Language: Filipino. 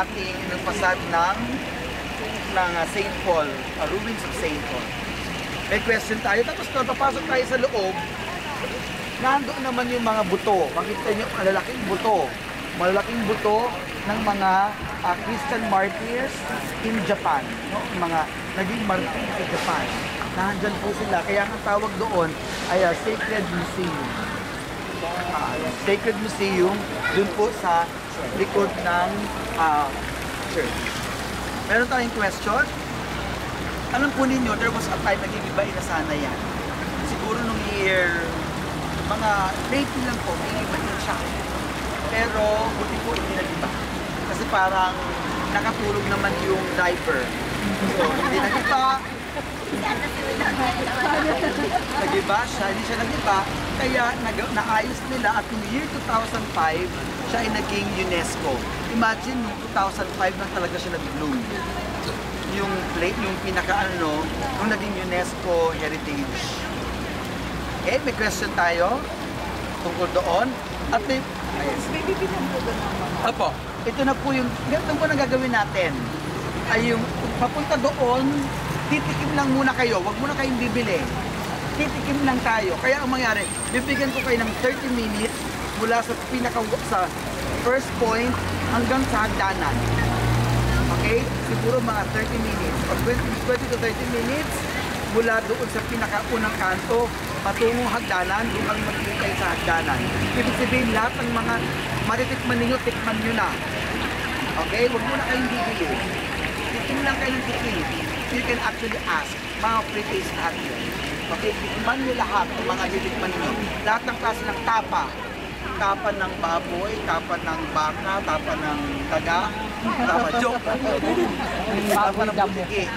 ating fasad ng St. Paul, ruins of St. Paul. May question tayo, tapos papasok tayo sa loob. Nandoon naman yung mga buto. Makita nyo, malalaking buto ng mga Christian martyrs in Japan. No? Mga naging martyr sa Japan. Nandyan po sila. Kaya ang tawag doon ay Sacred Museum. Sacred Museum, dun po sa likod ng church. Meron tayong question? Alam po ninyo, there was a time nag-iiba na sana yan. Siguro nung year, mga late lang po, nag-iba din siya. Pero buti po hindi nag-iba. Kasi parang nakatulog naman yung driver. So, hindi nag-iba. Nag-iba siya, hindi siya nag-iba. Kaya naayos nila at in year 2005, siya ay naging UNESCO. Imagine, noong 2005 na talaga siya nag-bloom. Yung pinaka-ano, nung naging UNESCO Heritage. Okay, may question tayo tungkol doon. At may... Baby, pinampugan naman. Opo, ito na po yung... Ganito po na gagawin natin. Ay yung papunta doon, titikim lang muna kayo. Huwag muna kayong bibili. Titikim lang tayo. Kaya ang mangyari, bibigyan ko kayo ng 30 minutes mula sa sa first point hanggang sa hagdanan. Okay? Siguro mga 30 minutes or 20 to 30 minutes mula doon sa pinakaunang kanto patungong hagdanan, doon kami magkikita sa hagdanan. Ibig sabihin, lahat ng mga matitikman ninyo, tikman nyo na. Okay? Huwag muna kayong bibili. Tikim lang kayo ng tikim. You can actually ask. Mga free taste lahat yun. Okay? Tikman nyo lahat ng mga titikman ninyo. Lahat ng klase ng tapa. Tapa ng baboy, tapa ng baka, tapa ng daga, tapa joke. Tapa ng butiki.